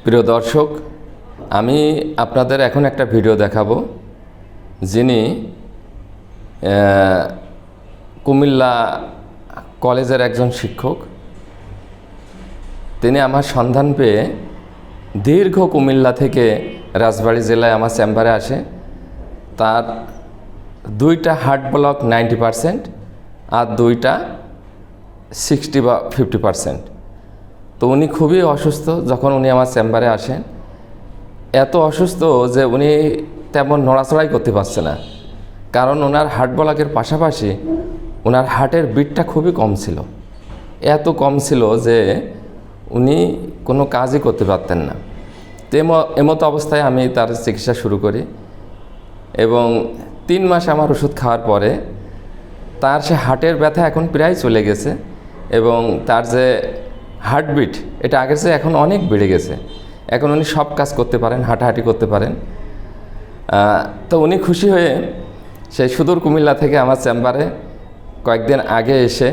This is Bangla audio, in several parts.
প্রিয় দর্শক, আমি আপনাদের এখন একটা ভিডিও দেখাবো যিনি কুমিল্লা কলেজের একজন শিক্ষক। তিনি আমার সন্ধান পেয়ে দীর্ঘ কুমিল্লা থেকে রাজবাড়ী জেলায় আমার চেম্বারে আসে। তার 2টা হার্ট ব্লক 90% আর 2টা 60 বা 50%। তো উনি খুবই অসুস্থ। যখন উনি আমার চেম্বারে আসেন, এত অসুস্থ যে উনি তেমন নড়াচড়াই করতে পারছে না, কারণ ওনার হার্ট ব্লকের পাশাপাশি ওনার হার্টের বিটটা খুবই কম ছিল। এত কম ছিল যে উনি কোনো কাজই করতে পারতেন না। তো এমতো অবস্থায় আমি তার চিকিৎসা শুরু করি এবং 3 মাস আমার ওষুধ খাওয়ার পরে তার সে হার্টের ব্যথা এখন প্রায় চলে গেছে এবং তার যে হার্টবিট এটা আগের চেয়ে এখন অনেক বেড়ে গেছে। এখন উনি সব কাজ করতে পারেন, হাঁটাহাঁটি করতে পারেন। তো উনি খুশি হয়ে সেই সুদূর কুমিল্লা থেকে আমার চেম্বারে কয়েকদিন আগে এসে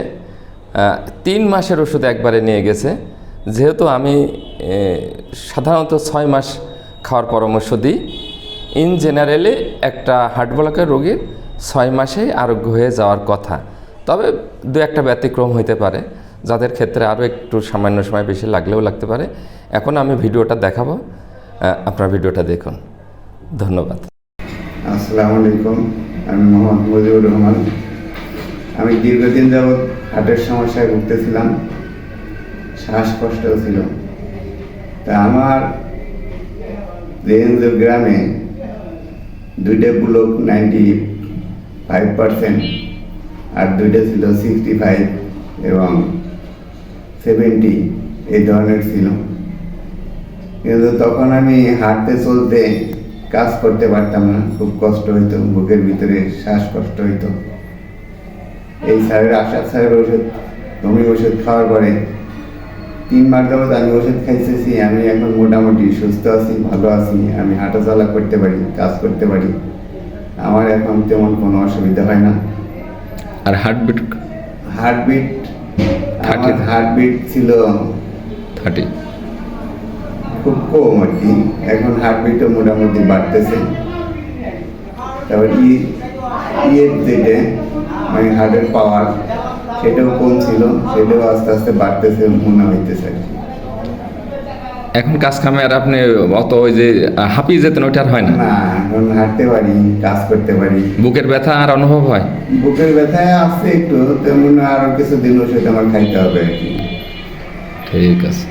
3 মাসের ওষুধ একবারে নিয়ে গেছে। যেহেতু আমি সাধারণত 6 মাস খাওয়ার পরামর্শ দিই, ইন জেনারেলি একটা হার্ট ব্লকের রোগীর 6 মাসেই আরোগ্য হয়ে যাওয়ার কথা। তবে 2-1টা ব্যতিক্রম হইতে পারে, যাদের ক্ষেত্রে আরও একটু সামান্য সময় বেশি লাগলেও লাগতে পারে। এখন আমি ভিডিওটা দেখাবো, আপনার ভিডিওটা দেখুন। ধন্যবাদ। আসসালামু আলাইকুম, আমি মোহাম্মদ মুজিবুর রহমান। আমি দীর্ঘদিন যাবৎ হার্টের সমস্যায় ভুগতেছিলাম, শ্বাসকষ্টও ছিল। তা আমার রেঞ্জ গ্রামে 2টা ব্লক 95% আর 2টা ছিল 65 এবং 70 এই ধরনের ছিল। কিন্তু তখন আমি হাঁটতে চলতে কাজ করতে পারতাম না, খুব কষ্ট হইতো, বুকের ভিতরে শ্বাসকষ্ট হইতো। এই স্যারের আশাদ স্যারের ওষুধ খাওয়ার পরে 3 মাস যাবৎ আমি ওষুধ খাইতেছি। আমি এখন মোটামুটি সুস্থ আছি, ভালো আছি। আমি হাঁটাচলা করতে পারি, কাজ করতে পারি। আমার এখন তেমন কোনো অসুবিধা হয় না। আর হার্টবিট আমার হার্টবিট ছিল 30, খুব কম আর কি। এখন হার্টবিটও মোটামুটি বাড়তেছে। তারপর যেটা মানে হার্টের পাওয়ার, সেটাও কম ছিল, সেটাও আস্তে আস্তে বাড়তেছে মনে হইতেছে আর কি। এখন কাজ কামে আর আপনি অত ওই যে হাঁপিয়ে যেতেন ওইটা আর হয় না? না, এখন হাঁটতে পারি, কাজ করতে পারি। বুকের ব্যথা আর অনুভব হয়? বুকের ব্যথা আছে একটু, তেমন আরো কিছুদিন ওষুধ আমার খাইতে হবে আর কি। ঠিক আছে।